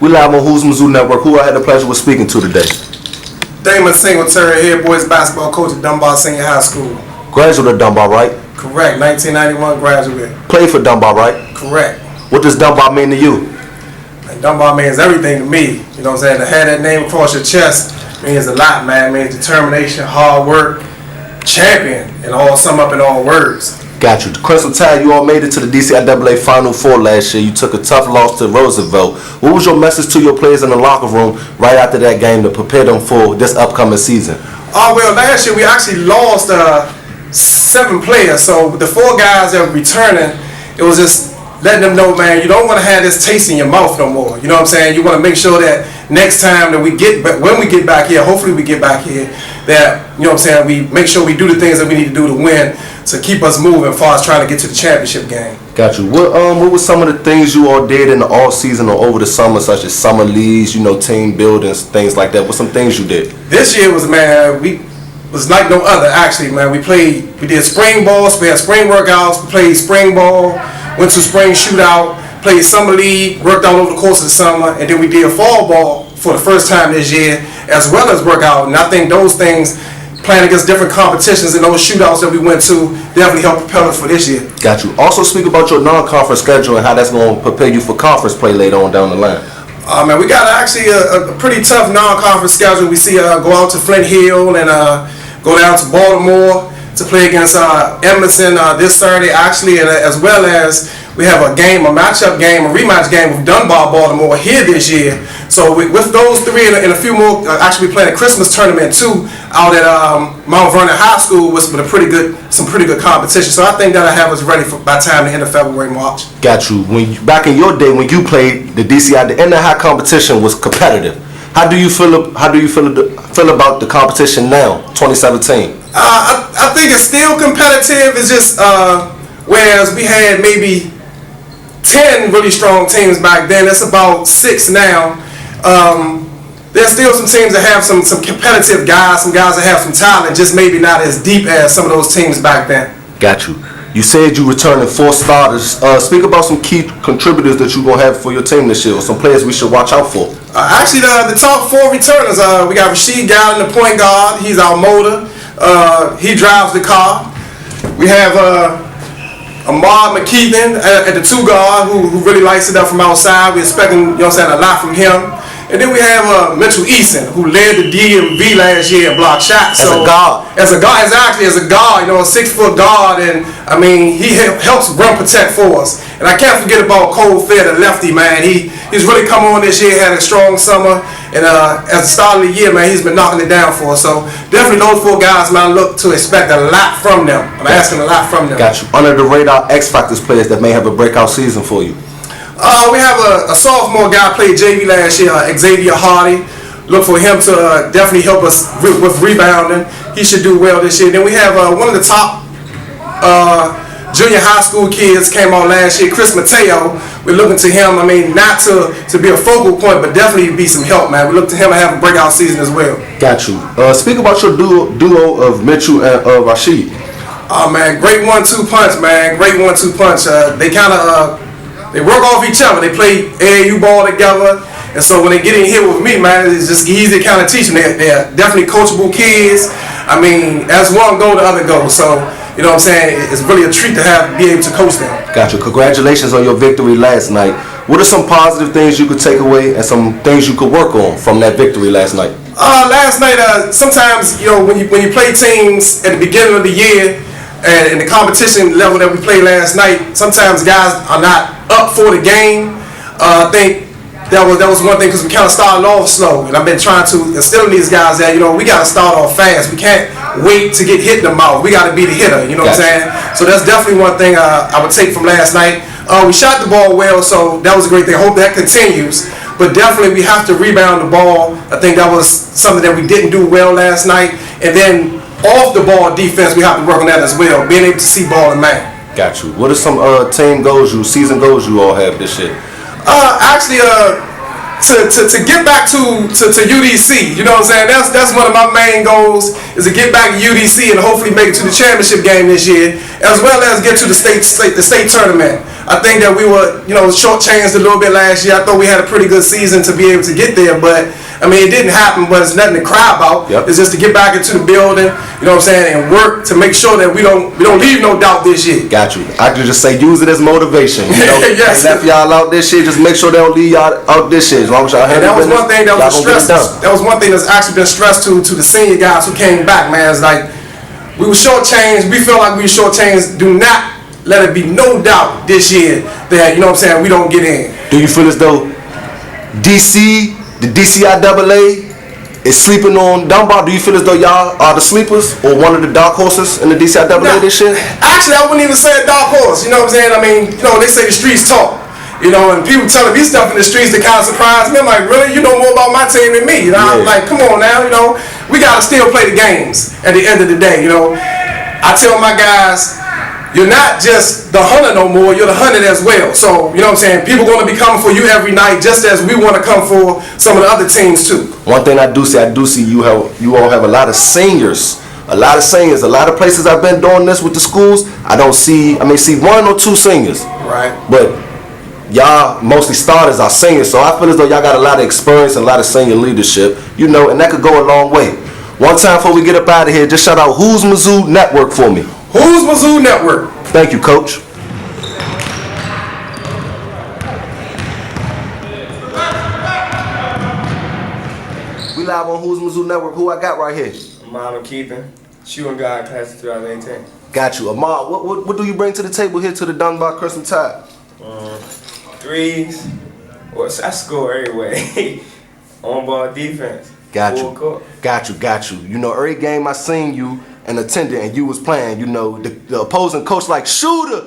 We live on Houzmazoo Network. Who I had the pleasure of speaking to today? Coach Singletary, head boys basketball coach at Dunbar Senior High School. Graduate of Dunbar, right? Correct. 1991 graduate. Played for Dunbar, right? Correct. What does Dunbar mean to you? And Dunbar means everything to me. You know what I'm saying? To have that name across your chest means a lot, man. It means determination, hard work, champion, and all sum up in all words. Got you. The Crimson Tide, you all made it to the DCIAA Final Four last year. You took a tough loss to Roosevelt. What was your message to your players in the locker room right after that game to prepare them for this upcoming season? Well, last year we actually lost 7 players. So the 4 guys that were returning, it was just letting them know, man, you don't want to have this taste in your mouth no more. You know what I'm saying? You want to make sure that next time that when we get back here, hopefully we get back here, that, you know what I'm saying, we make sure we do the things that we need to do to win, to keep us moving as far as trying to get to the championship game. Got you. What were some of the things you all did in the off season or over the summer, such as summer leagues, team buildings, things like that? What some things you did? This year was, man, was like no other, actually, man. We did spring ball, so we had spring workouts, we played spring ball, went to spring shootout, played summer league, worked out over the course of the summer, and then we did fall ball for the first time this year, as well as workout. And I think those things, playing against different competitions and those shootouts that we went to, definitely helped propel us for this year. Got you. Also speak about your non-conference schedule and how that's going to prepare you for conference play later on down the line. Man, we got actually a pretty tough non-conference schedule. We see go out to Flint Hill and go down to Baltimore to play against Emerson this Saturday, actually, and as well as we have a matchup game, a rematch game with Dunbar, Baltimore here this year. So with those 3 and a few more, actually we playing a Christmas tournament too out at Mount Vernon High School with some pretty good competition. So I think that'll have us ready by the time the end of February, March. Got you. Back in your day when you played the DCI, the high competition was competitive. How do you feel about the competition now, 2017? I think it's still competitive. It's just whereas we had maybe 10 really strong teams back then, it's about 6 now. There's still some teams that have some competitive guys, some guys that have some talent, just maybe not as deep as some of those teams back then. Got you. You said you returning 4 starters. Speak about some key contributors that you're going to have for your team this year, or some players we should watch out for. Actually, the top 4 returners, we got Rasheed Gallon, the point guard. He's our motor. He drives the car. We have Ahmad McKeithen at the 2 guard who really lights it up from outside. We're expecting, a lot from him. And then we have Mitchell Eason, who led the DMV last year in block shots. As a guard, a 6-foot guard, and I mean he helps run protect for us. And I can't forget about Cole Fair, the lefty, man. He's really come on this year, had a strong summer, and at the start of the year, man, he's been knocking it down for us. So definitely those 4 guys, man, I look to expect a lot from them. I'm asking a lot from them. Got you. Under the radar X Factors players that may have a breakout season for you. We have a sophomore guy played JV last year, Xavier Hardy. Look for him to definitely help us with rebounding. He should do well this year. Then we have one of the top junior high school kids came out last year, Chris Mateo. We're looking to him, not to be a focal point, but definitely be some help, man. We look to him to have a breakout season as well. Got you. Speak about your duo of Mitchell and Rasheed. Oh, man, great 1-2 punch, man. Great 1-2 punch. They work off each other. They play AAU ball together. And so when they get in here with me, man, it's just easy to kind of teach them. They're definitely coachable kids. As one go, the other go. So, you know what I'm saying? It's really a treat to be able to coach them. Got you. Congratulations on your victory last night. What are some positive things you could take away and some things you could work on from that victory last night? Last night, sometimes, when you play teams at the beginning of the year, and in the competition level that we played last night, sometimes guys are not up for the game. I think that was one thing because we kind of started off slow, and I've been trying to instill in these guys that we got to start off fast. We can't wait to get hit in the mouth. We got to be the hitter. You know what I'm saying? So that's definitely one thing I would take from last night. We shot the ball well, so that was a great thing. I hope that continues. But definitely we have to rebound the ball. I think that was something that we didn't do well last night, and then off the ball defense, we have to work on that as well, being able to see ball and man. Got you. What are some season goals you all have this year? Actually, to get back to UDC. You know what I'm saying? That's one of my main goals, is to get back to UDC and hopefully make it to the championship game this year, as well as get to the state tournament. I think that we were, shortchanged a little bit last year. I thought we had a pretty good season to be able to get there, but I mean, it didn't happen, but it's nothing to cry about. Yep. It's just to get back into the building, you know what I'm saying, and work to make sure that we don't leave no doubt this year. Got you. I could just say use it as motivation. You know? Yes. They left y'all out this shit. Just make sure they don't leave y'all out this shit. As long as y'all And that was one thing that was stressed. done. That was one thing that's actually been stressed to the senior guys who came back, man. It's like we were shortchanged. We feel like we were shortchanged. Do not let it be no doubt this year that, you know what I'm saying, we don't get in. Do you feel as though the DCIAA is sleeping on Dunbar? Do you feel as though y'all are the sleepers or one of the dark horses in the DCIAA this year? Actually, I wouldn't even say a dark horse. You know what I'm saying? I mean, they say the streets talk. And people telling me stuff in the streets that kind of surprise me. I'm like, really? You know more about my team than me? I'm like, come on now. We got to still play the games at the end of the day. I tell my guys, you're not just the hunter no more, you're the hunted as well. So, you know what I'm saying? People going to be coming for you every night, just as we want to come for some of the other teams too. One thing I do see you all have a lot of seniors. A lot of places I've been doing this with the schools, I see one or two seniors. Right. But y'all mostly starters are seniors, so I feel as though y'all got a lot of experience and a lot of senior leadership, and that could go a long way. One time before we get up out of here, just shout out Houzmazoo Network for me. Houzmazoo Network. Thank you, Coach. We live on Houzmazoo Network. Who I got right here? I'm Keithan, shooting guard, class of 2018. Got you. Ahmad, what do you bring to the table here to the Dunbar Crimson Tide? Threes. Well, I score anyway. On-ball defense. Got Full you. court. Got you. Every game I seen you and attended and you was playing, the opposing coach like, shooter.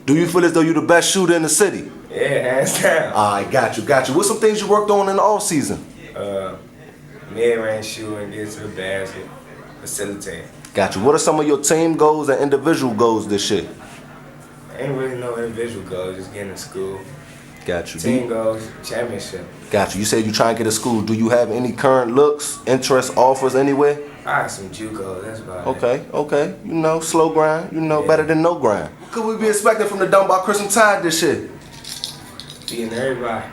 Do you feel as though you're the best shooter in the city? Yeah, hands down. All right, got you. What's some things you worked on in the off season? Mid-range shooting, get to the basket, facilitate. Got you. What are some of your team goals and individual goals this year? Ain't really no individual goals, just getting to school. Got you. Team goals, championship. Got you. You said you trying to get to school. Do you have any current looks, interests, offers anywhere? I got some JUCOs, that's about it. Okay. Slow grind. Better than no grind. What could we be expecting from the Dunbar Crimson Tide this year? Beating everybody.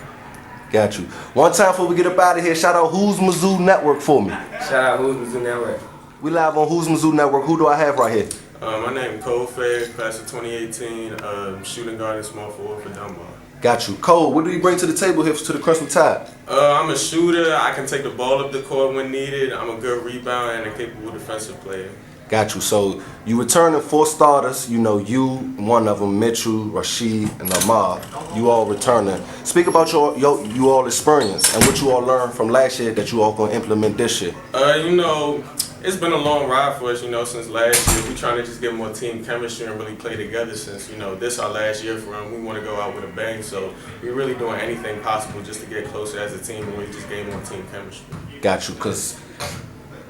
Got you. One time before we get up out of here, shout out Houzmazoo Network for me. Shout out Houzmazoo Network. We live on Houzmazoo Network. Who do I have right here? My name is Cole Fair, class of 2018, shooting guard and small forward for Dunbar. Got you. Cole, what do you bring to the table here to the Crimson Tide? I'm a shooter. I can take the ball up the court when needed. I'm a good rebounder and a capable defensive player. Got you. So you returning 4 starters. You, one of them, Mitchell, Rashid, and Ahmad. You all returning. Speak about you all experience and what you all learned from last year that you all gonna implement this year. It's been a long ride for us, since last year. We're trying to just get more team chemistry and really play together since, this our last year for them. We want to go out with a bang, so we're really doing anything possible just to get closer as a team and really just gain more team chemistry. Got you, because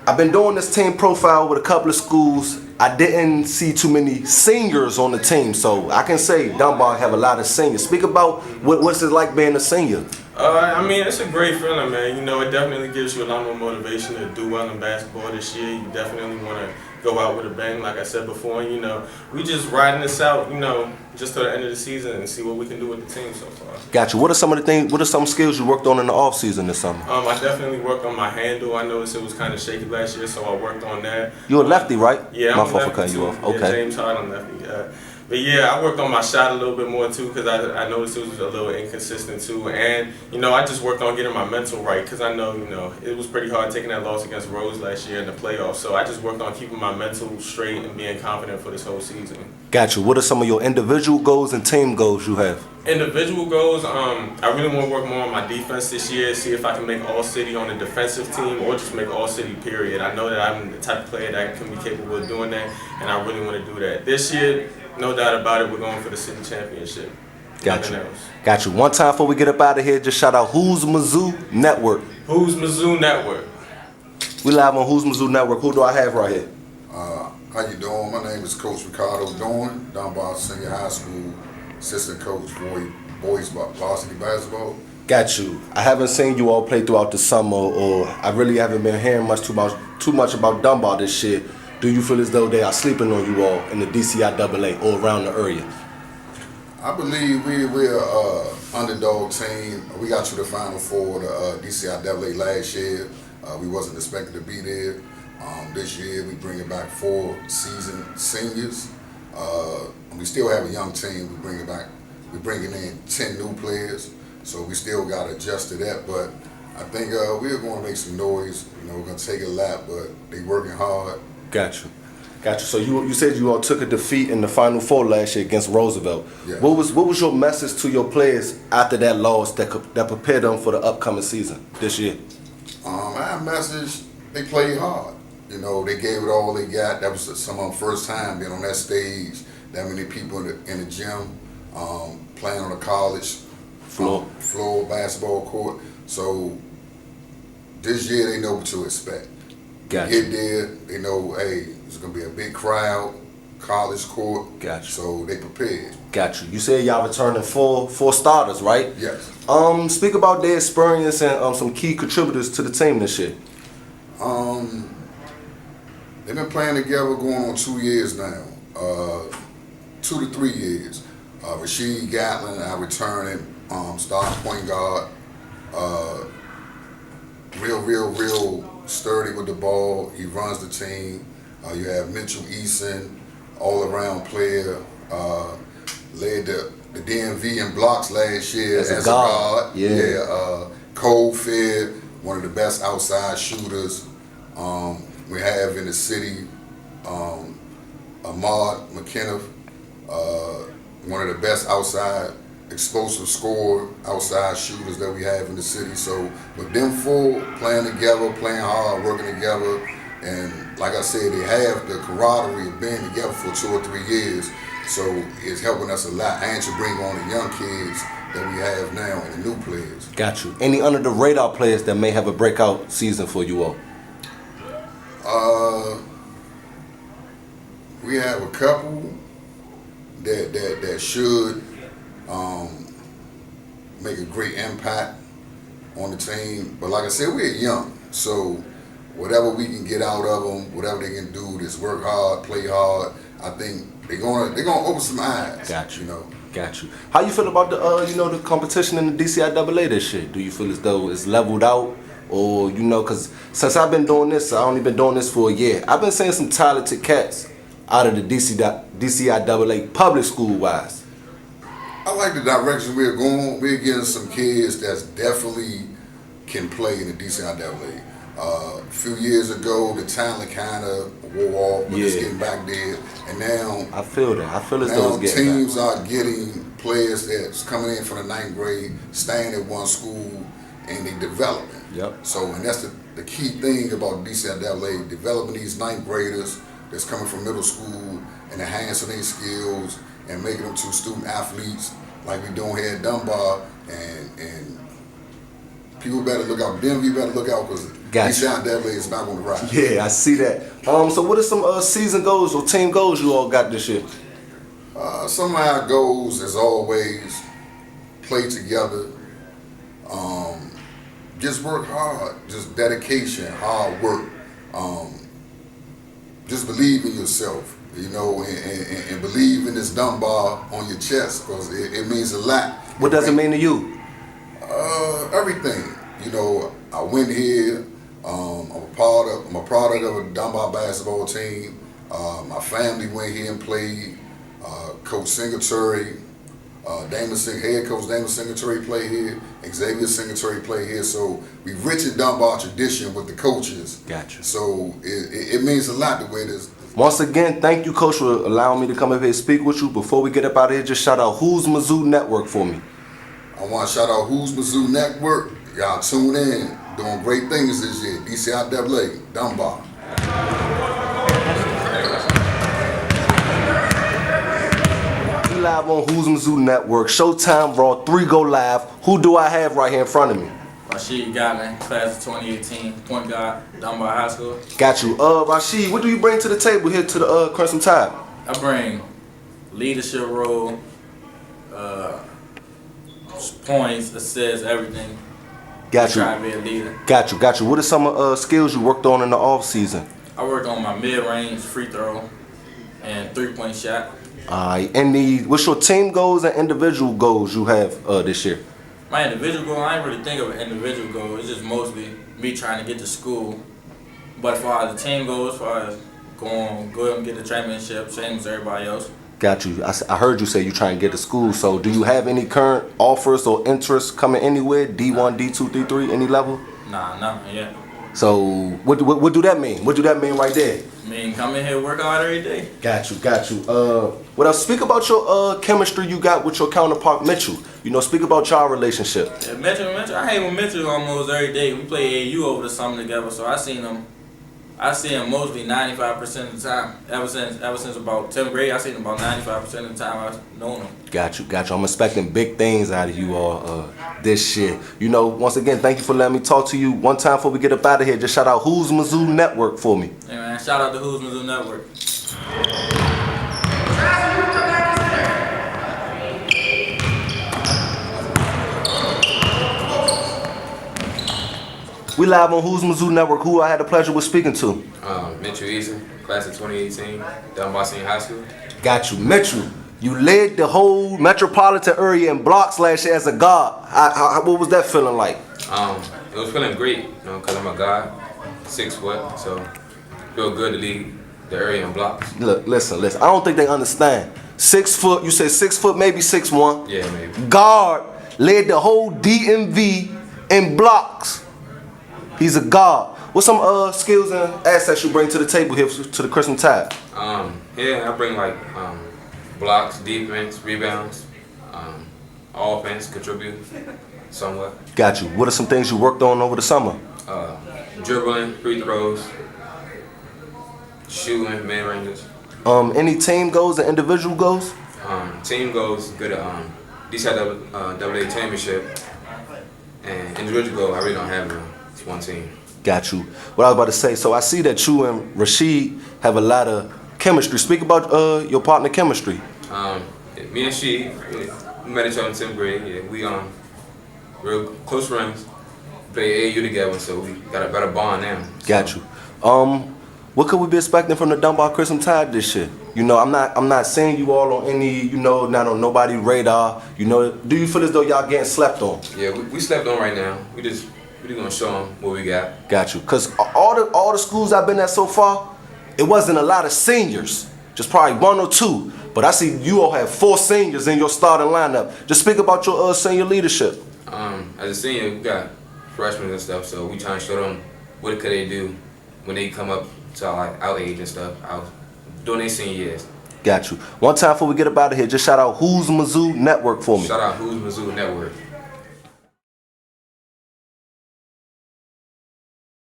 I've been doing this team profile with a couple of schools. I didn't see too many seniors on the team, so I can say Dunbar have a lot of seniors. Speak about what's it like being a senior. It's a great feeling, man. It definitely gives you a lot more motivation to do well in basketball this year. You definitely want to go out with a bang, like I said before. We just riding this out, just to the end of the season and see what we can do with the team so far. Got you. What are some skills you worked on in the off season this summer? I definitely worked on my handle. I noticed it was kind of shaky last year, so I worked on that. You're a lefty, right? Yeah, My I'm a fault for lefty cutting you too. off. Okay. Yeah, James Harden lefty. But yeah, I worked on my shot a little bit more too because I noticed it was a little inconsistent too. And, I just worked on getting my mental right because I know, it was pretty hard taking that loss against Rose last year in the playoffs. So I just worked on keeping my mental straight and being confident for this whole season. Got you. What are some of your individual goals and team goals you have? Individual goals, I really want to work more on my defense this year, see if I can make All-City on the defensive team or just make All-City period. I know that I'm the type of player that can be capable of doing that, and I really want to do that. This year, no doubt about it, we're going for the city championship. Got you. One time before we get up out of here, just shout out Houzmazoo Network. Houzmazoo Network. We live on Houzmazoo Network. Who do I have right here? How you doing? My name is Coach Ricardo Dorn, Dunbar Senior High School assistant coach for boys varsity basketball. Got you. I haven't seen you all play throughout the summer, or I really haven't been hearing too much about Dunbar this year. Do you feel as though they are sleeping on you all in the DCIAA or around the area? I believe we're an underdog team. We got to the Final Four of the DCIAA last year. We wasn't expected to be there. This year we bringing back 4 seasoned seniors. We still have a young team. We're bringing in 10 new players. So we still got to adjust to that, but I think we're going to make some noise. We're going to take a lap, but they working hard. Got you. So you said you all took a defeat in the Final Four last year against Roosevelt. Yeah. What was your message to your players after that loss that prepared them for the upcoming season this year? Our message: they played hard. They gave it all they got. That was some of them first time being on that stage. That many people in the gym playing on a college floor basketball court. So this year they know what to expect. Gotcha. Get there, they know, hey, it's gonna be a big crowd, college court. Gotcha. So they prepared. Got you. You said y'all returning four starters, right? Yes. Speak about their experience and some key contributors to the team this year. They've been playing together going on 2 years now, 2 to 3 years. Rasheed Gatlin, our returning starting point guard, real sturdy with the ball. He runs the team. You have Mitchell Eason, all-around player, led the DMV in blocks last year as a guard. Yeah. Cole Fair, one of the best outside shooters we have in the city. Ahmad McKenna, one of the best outside explosive scorer, outside shooters that we have in the city. So with them 4 playing together, playing hard, working together, and like I said, they have the camaraderie of being together for 2 or 3 years. So it's helping us a lot, and to bring on the young kids that we have now and the new players. Got you. Any under the radar players that may have a breakout season for you all? We have a couple that should make a great impact on the team. But like I said, we're young, so whatever we can get out of them, whatever they can do, just work hard, play hard. I think they're gonna open some eyes. Got you. Got you. How you feel about the competition in the DCIAA this year? Do you feel as though it's leveled out, or because since I've been doing this, I've only been doing this for a year. I've been seeing some talented cats out of the DCIAA public school wise. I like the direction we're going. We're getting some kids that's definitely can play in the DCIAA. A few years ago, the talent kind of wore off, but it's getting back there. And now I feel that. I feel as though it's getting teams back. are getting players that's coming in from the 9th grade, staying at one school, and they developing. Yep. So, and that's the key thing about DCIAA, developing these 9th graders that's coming from middle school and enhancing their skills and making them to student athletes like we doing here at Dunbar. And people better look out. DMV better look out, because DCIAA is not going to rise. Yeah, I see that. So what are some season goals or team goals you all got this year? Some of our goals is always play together, just work hard, just dedication, hard work, just believe in yourself, and believe in this Dunbar on your chest, because it means a lot. What does it mean to you? Everything. I went here. I'm a product of a Dunbar basketball team. My family went here and played. Coach Singletary, head coach Damon Singletary played here. Xavier Singletary played here. So we rich in Dunbar tradition with the coaches. Gotcha. So it means a lot the way it is. Once again, thank you, Coach, for allowing me to come up here and speak with you. Before we get up out of here, just shout out Houzmazoo Network for me. I want to shout out Houzmazoo Network. Y'all tune in. Doing great things this year. DCIAA, Dunbar. We live on Houzmazoo Network. Showtime Raw 3 go live. Who do I have right here in front of me? Rasheed Gatlin, class of 2018, point guard, Dunbar High School. Got you. Rasheed, what do you bring to the table here to the Crimson Tide? I bring leadership role, points, assists, everything. Got Try to you. be a leader. Got you. Got you. What are some skills you worked on in the off season? I worked on my mid-range free throw and three-point shot. What's your team goals and individual goals you have this year? My individual goal, I ain't really think of an individual goal. It's just mostly me trying to get to school. But as far as the team goes, as far as go and get the championship, same as everybody else. Got you. I heard you say you trying to get to school. So do you have any current offers or interests coming anywhere? D1, D2, D3, any level? Nah, nothing yet. So what do that mean? What do that mean right there? I mean, come in here, work hard every day. Got you. What else? Speak about your chemistry you got with your counterpart Mitchell. Speak about y'all relationship. Yeah, Mitchell, I hang with Mitchell almost every day. We play AU over the summer together, so I see him mostly 95% of the time. Ever since about 10th grade, I seen him about 95% of the time I've known him. Got you. I'm expecting big things out of you all this year. Once again, thank you for letting me talk to you. One time before we get up out of here, just shout out Houzmazoo Network for me. Hey man, shout out to Houzmazoo Network. We live on Houzmazoo Network. Who I had the pleasure with speaking to? Mitchell Eason, class of 2018, Dunbar Senior High School. Got you. Mitchell, you led the whole metropolitan area in blocks last year as a guard. What was that feeling like? It was feeling great, because I'm a guard, 6 foot, so feel good to lead the area in blocks. Look, listen. I don't think they understand. 6 foot, you say 6 foot, maybe 6'1". Yeah, maybe. Guard led the whole DMV in blocks. He's a guard. What's some skills and assets you bring to the table here to the Crimson Tide? I bring blocks, defense, rebounds, offense, contribute somewhat. Got you. What are some things you worked on over the summer? Dribbling, free throws, shooting, mid-ranges. Any team goals and individual goals? Team goals, good at DCIAA championship, and individual goal, I really don't have none. It's one team. Got you. What I was about to say, so I see that you and Rashid have a lot of chemistry. Speak about your partner chemistry. Me and she, we met each other in 10th grade. Yeah, we real close friends. Play AAU together, so we got a better bond now. Got you. What could we be expecting from the Dunbar Crimson Tide this year? I'm not saying you all on any, not on nobody's radar. Do you feel as though y'all getting slept on? Yeah, we slept on right now. We just gonna show them what we got. Got you. Cause all the schools I've been at so far, it wasn't a lot of seniors. Just probably 1 or 2. But I see you all have 4 seniors in your starting lineup. Just speak about your senior leadership. As a senior, we got freshmen and stuff, so we trying to show them what could they do when they come up to our age and stuff, during their senior years. Got you. One time before we get up out of here, just shout out Houzmazoo Network for me. Shout out Houzmazoo Network.